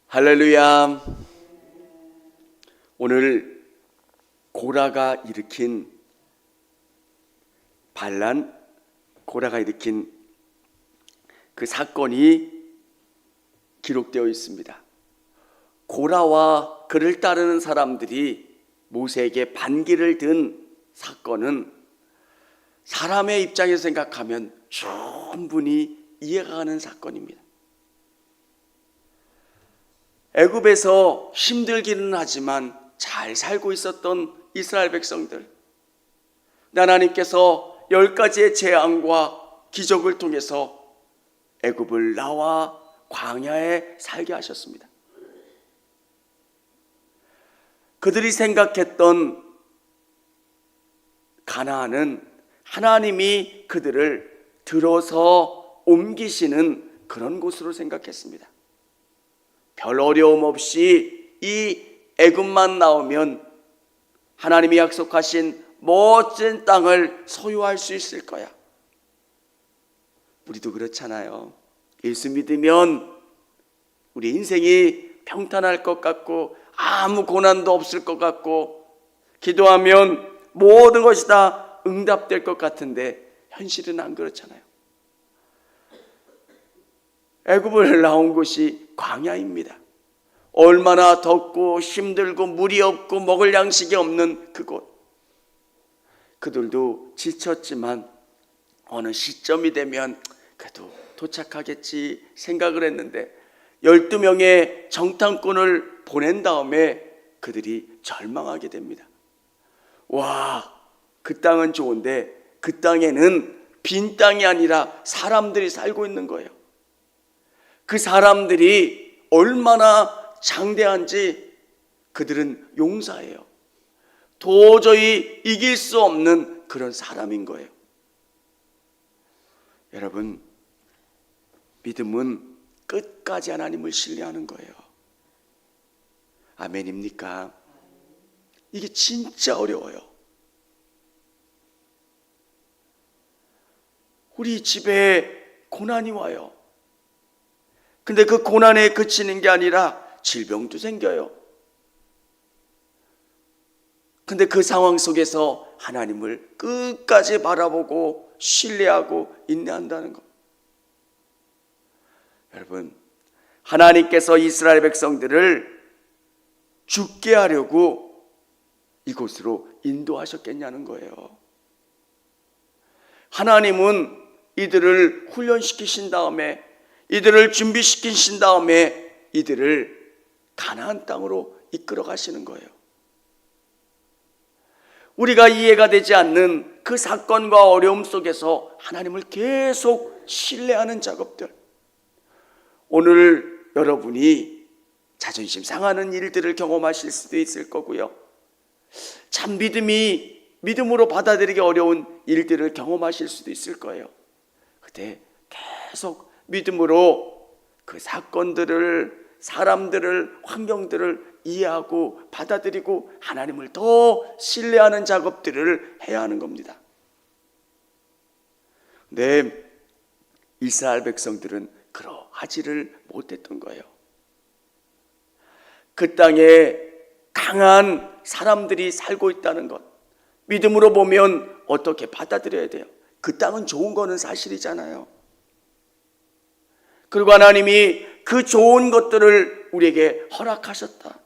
할렐루야. 오늘 고라가 일으킨 반란, 고라가 일으킨 그 사건이 기록되어 있습니다. 고라와 그를 따르는 사람들이 모세에게 반기를 든 사건은 사람의 입장에서 생각하면 충분히 이해가 가는 사건입니다. 애굽에서 힘들기는 하지만 잘 살고 있었던 이스라엘 백성들, 하나님께서 10가지의 재앙과 기적을 통해서 애굽을 나와 광야에 살게 하셨습니다. 그들이 생각했던 가나안은 하나님이 그들을 들어서 옮기시는 그런 곳으로 생각했습니다. 별 어려움 없이 이 애굽만 나오면 하나님이 약속하신 멋진 땅을 소유할 수 있을 거야. 우리도 그렇잖아요. 예수 믿으면 우리 인생이 평탄할 것 같고 아무 고난도 없을 것 같고 기도하면 모든 것이 다 응답될 것 같은데 현실은 안 그렇잖아요. 애굽을 나온 곳이 광야입니다. 얼마나 덥고 힘들고 물이 없고 먹을 양식이 없는 그곳. 그들도 지쳤지만 어느 시점이 되면 그래도 도착하겠지 생각을 했는데 12명의 정탐꾼을 보낸 다음에 그들이 절망하게 됩니다. 와, 그 땅은 좋은데 그 땅에는 빈 땅이 아니라 사람들이 살고 있는 거예요. 그 사람들이 얼마나 장대한지 그들은 용사예요. 도저히 이길 수 없는 그런 사람인 거예요. 여러분, 믿음은 끝까지 하나님을 신뢰하는 거예요. 아멘입니까? 이게 진짜 어려워요. 우리 집에 고난이 와요. 근데 그 고난에 그치는 게 아니라 질병도 생겨요. 근데 그 상황 속에서 하나님을 끝까지 바라보고 신뢰하고 인내한다는 것. 여러분, 하나님께서 이스라엘 백성들을 죽게 하려고 이곳으로 인도하셨겠냐는 거예요. 하나님은 이들을 훈련시키신 다음에 이들을 준비시키신 다음에 이들을 가나안 땅으로 이끌어 가시는 거예요. 우리가 이해가 되지 않는 그 사건과 어려움 속에서 하나님을 계속 신뢰하는 작업들. 오늘 여러분이 자존심 상하는 일들을 경험하실 수도 있을 거고요. 참 믿음으로 받아들이기 어려운 일들을 경험하실 수도 있을 거예요. 그때 계속 믿음으로 그 사건들을, 사람들을, 환경들을 이해하고 받아들이고 하나님을 더 신뢰하는 작업들을 해야 하는 겁니다. 네, 이스라엘 백성들은 그러하지를 못했던 거예요. 그 땅에 강한 사람들이 살고 있다는 것, 믿음으로 보면 어떻게 받아들여야 돼요? 그 땅은 좋은 거는 사실이잖아요. 그리고 하나님이 그 좋은 것들을 우리에게 허락하셨다.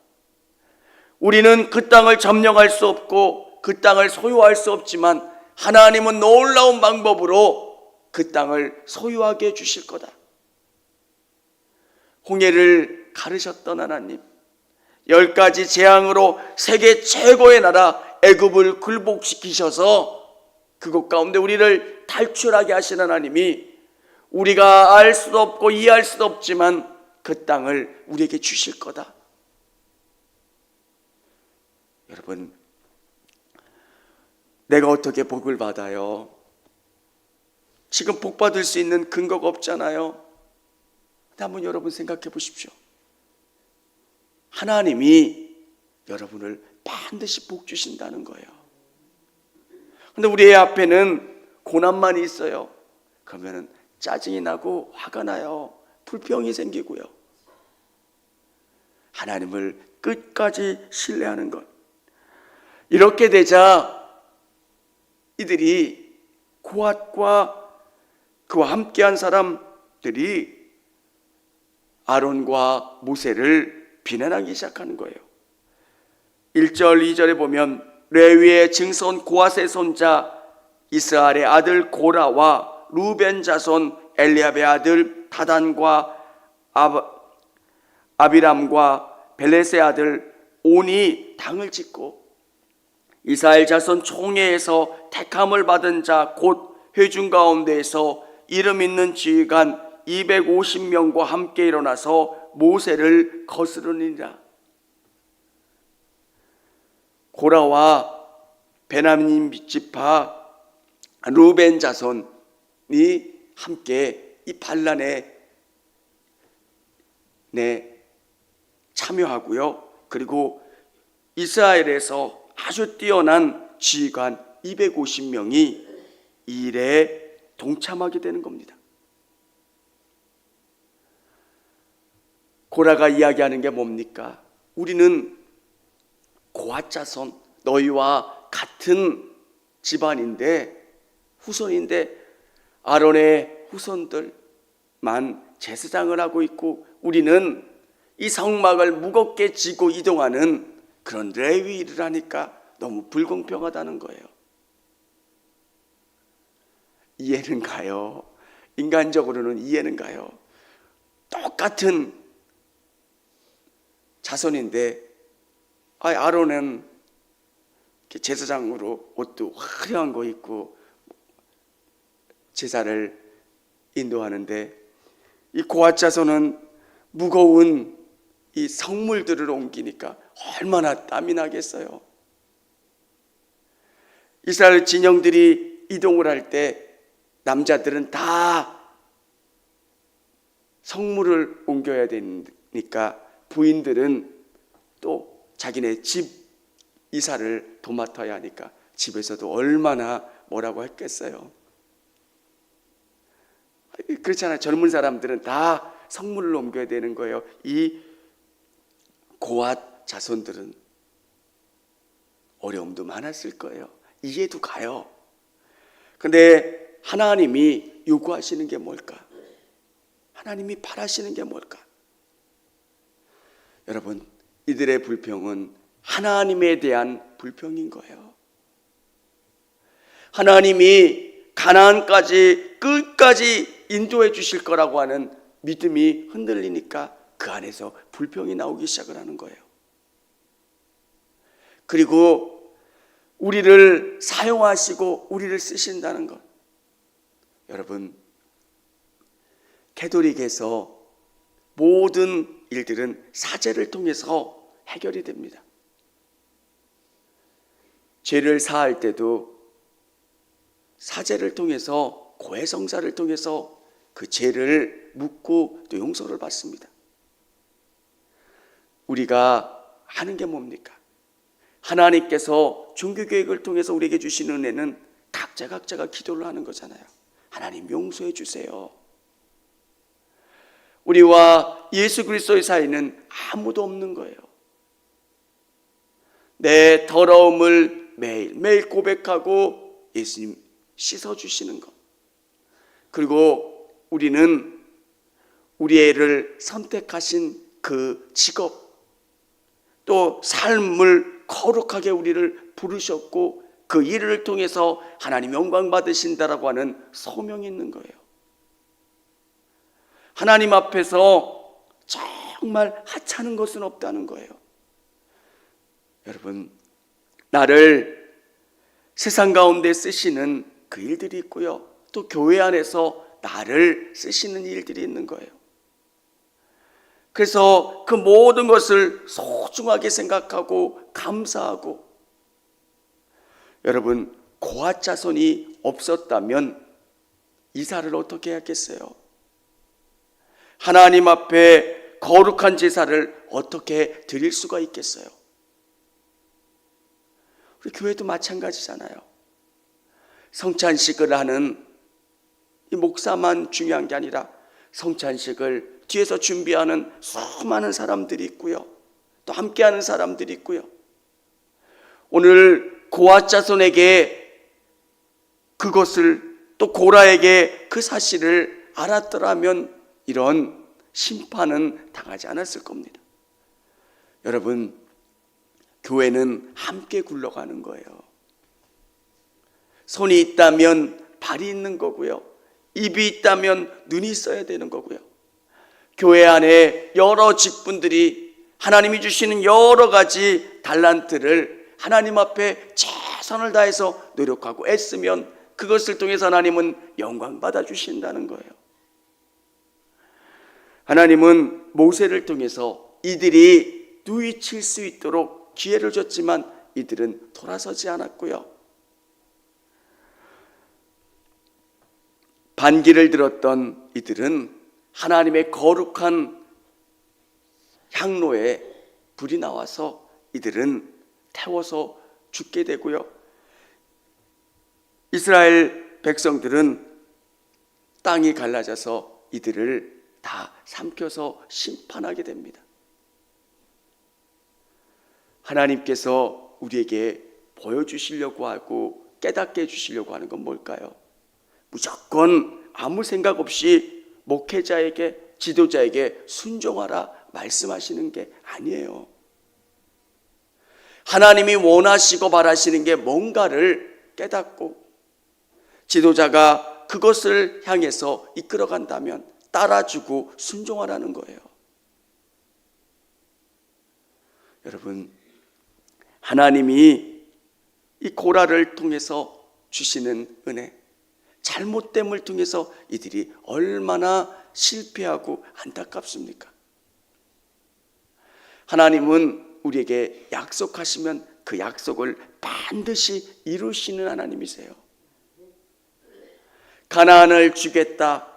우리는 그 땅을 점령할 수 없고 그 땅을 소유할 수 없지만 하나님은 놀라운 방법으로 그 땅을 소유하게 해주실 거다. 홍해를 가르셨던 하나님, 10가지 재앙으로 세계 최고의 나라 애굽을 굴복시키셔서 그곳 가운데 우리를 탈출하게 하신 하나님이 우리가 알 수도 없고 이해할 수도 없지만 그 땅을 우리에게 주실 거다. 여러분, 내가 어떻게 복을 받아요? 지금 복 받을 수 있는 근거가 없잖아요. 한번 여러분 생각해 보십시오. 하나님이 여러분을 반드시 복 주신다는 거예요. 그런데 우리의 앞에는 고난만 있어요. 그러면 짜증이 나고 화가 나요. 불평이 생기고요. 하나님을 끝까지 신뢰하는 것. 이렇게 되자 이들이 고앗과 그와 함께한 사람들이 아론과 모세를 비난하기 시작하는 거예요. 1절, 2절에 보면 레위의 증손 고앗의 손자 이스라엘의 아들 고라와 루벤 자손 엘리압의 아들 다단과 아비람과 벨렛의 아들 온이 당을 짓고 이스라엘 자손 총회에서 택함을 받은 자 곧 회중 가운데에서 이름 있는 지휘관 250명과 함께 일어나서 모세를 거스르니라. 고라와 베냐민 지파 루벤 자손이 함께 이 반란에 참여하고요. 그리고 이스라엘에서 아주 뛰어난 지휘관 250명이 이 일에 동참하게 되는 겁니다. 고라가 이야기하는 게 뭡니까? 우리는 고앗 자손, 너희와 같은 집안인데, 후손인데 아론의 후손들만 제사장을 하고 있고 우리는 이 성막을 무겁게 지고 이동하는 그런 레위 일을 하니까 너무 불공평하다는 거예요. 이해는 가요. 인간적으로는 이해는 가요. 똑같은 자손인데 아론은 제사장으로 옷도 화려한 거 입고 제사를 인도하는데 이 고앗 자손은 무거운 이 성물들을 옮기니까 얼마나 땀이 나겠어요. 이스라엘 진영들이 이동을 할 때 남자들은 다 성물을 옮겨야 되니까 부인들은 또 자기네 집 이사를 도맡아야 하니까 집에서도 얼마나 뭐라고 했겠어요. 그렇잖아요. 젊은 사람들은 다 성물을 옮겨야 되는 거예요. 이 고앗 자손들은 어려움도 많았을 거예요. 이해도 가요. 근데 하나님이 요구하시는 게 뭘까? 하나님이 바라시는 게 뭘까? 여러분, 이들의 불평은 하나님에 대한 불평인 거예요. 하나님이 가나안까지 끝까지 인도해 주실 거라고 하는 믿음이 흔들리니까 그 안에서 불평이 나오기 시작을 하는 거예요. 그리고 우리를 사용하시고 우리를 쓰신다는 것. 여러분, 캐톨릭에서 모든 일들은 사제를 통해서 해결이 됩니다. 죄를 사할 때도 사제를 통해서, 고해성사를 통해서 그 죄를 묻고 또 용서를 받습니다. 우리가 하는 게 뭡니까? 하나님께서 종교개혁을 통해서 우리에게 주시는 은혜는 각자가 기도를 하는 거잖아요. 하나님 용서해 주세요. 우리와 예수 그리스도의 사이는 아무도 없는 거예요. 내 더러움을 매일 고백하고 예수님 씻어주시는 것. 그리고 우리는 우리 애를 선택하신 그 직업, 또 삶을 거룩하게 우리를 부르셨고 그 일을 통해서 하나님 영광 받으신다라고 하는 소명이 있는 거예요. 하나님 앞에서 정말 하찮은 것은 없다는 거예요. 여러분, 나를 세상 가운데 쓰시는 그 일들이 있고요. 또 교회 안에서 나를 쓰시는 일들이 있는 거예요. 그래서 그 모든 것을 소중하게 생각하고 감사하고, 여러분, 고앗 자손이 없었다면 이사를 어떻게 했겠어요? 하나님 앞에 거룩한 제사를 어떻게 드릴 수가 있겠어요? 우리 교회도 마찬가지잖아요. 성찬식을 하는 이 목사만 중요한 게 아니라 성찬식을 뒤에서 준비하는 수많은 사람들이 있고요. 또 함께하는 사람들이 있고요. 오늘 고아 자손에게 그것을 또 고라에게 그 사실을 알았더라면 이런 심판은 당하지 않았을 겁니다. 여러분, 교회는 함께 굴러가는 거예요. 손이 있다면 발이 있는 거고요. 입이 있다면 눈이 있어야 되는 거고요. 교회 안에 여러 직분들이 하나님이 주시는 여러 가지 달란트를 하나님 앞에 최선을 다해서 노력하고 애쓰면 그것을 통해서 하나님은 영광 받아 주신다는 거예요. 하나님은 모세를 통해서 이들이 누이칠 수 있도록 기회를 줬지만 이들은 돌아서지 않았고요. 반기를 들었던 이들은 하나님의 거룩한 향로에 불이 나와서 이들은 태워서 죽게 되고요. 이스라엘 백성들은 땅이 갈라져서 이들을 다 삼켜서 심판하게 됩니다. 하나님께서 우리에게 보여주시려고 하고 깨닫게 해주시려고 하는 건 뭘까요? 무조건 아무 생각 없이 목회자에게, 지도자에게 순종하라 말씀하시는 게 아니에요. 하나님이 원하시고 바라시는 게 뭔가를 깨닫고 지도자가 그것을 향해서 이끌어간다면 따라주고 순종하라는 거예요. 여러분, 하나님이 이 고라를 통해서 주시는 은혜, 잘못됨을 통해서 이들이 얼마나 실패하고 안타깝습니까? 하나님은 우리에게 약속하시면 그 약속을 반드시 이루시는 하나님이세요. 가나안을 주겠다,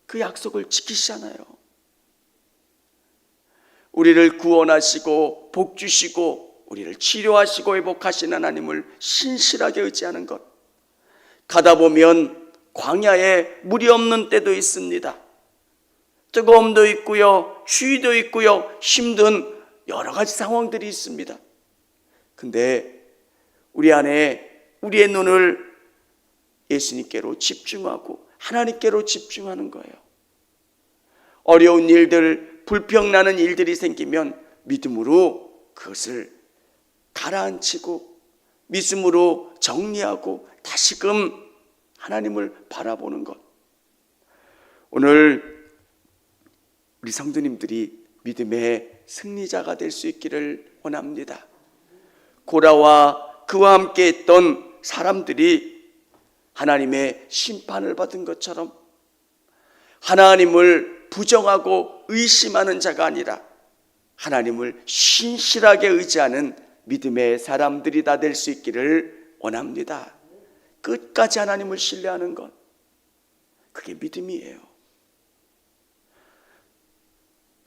그 약속을 지키시잖아요. 우리를 구원하시고 복 주시고 우리를 치료하시고 회복하시는 하나님을 신실하게 의지하는 것. 가다 보면 광야에 물이 없는 때도 있습니다. 뜨거움도 있고요, 추위도 있고요, 힘든 여러 가지 상황들이 있습니다. 근데 우리 안에 우리의 눈을 예수님께로 집중하고 하나님께로 집중하는 거예요. 어려운 일들, 불평나는 일들이 생기면 믿음으로 그것을 가라앉히고 믿음으로 정리하고 다시금 하나님을 바라보는 것. 오늘 우리 성도님들이 믿음의 승리자가 될 수 있기를 원합니다. 고라와 그와 함께 했던 사람들이 하나님의 심판을 받은 것처럼 하나님을 부정하고 의심하는 자가 아니라 하나님을 신실하게 의지하는 믿음의 사람들이 다 될 수 있기를 원합니다. 끝까지 하나님을 신뢰하는 것, 그게 믿음이에요.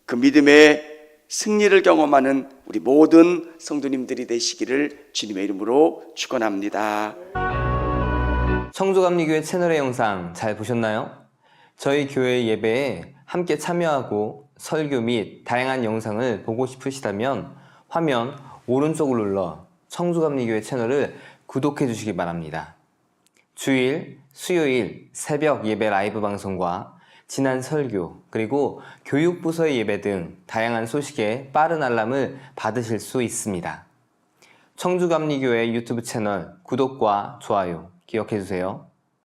그 믿음의 승리를 경험하는 우리 모든 성도님들이 되시기를 주님의 이름으로 축원합니다. 청주감리교회 채널의 영상 잘 보셨나요? 저희 교회 예배에 함께 참여하고 설교 및 다양한 영상을 보고 싶으시다면 화면 오른쪽을 눌러 청주감리교회 채널을 구독해 주시기 바랍니다. 주일, 수요일 새벽 예배 라이브 방송과 지난 설교, 그리고 교육부서의 예배 등 다양한 소식에 빠른 알람을 받으실 수 있습니다. 청주감리교회 유튜브 채널 구독과 좋아요 기억해 주세요.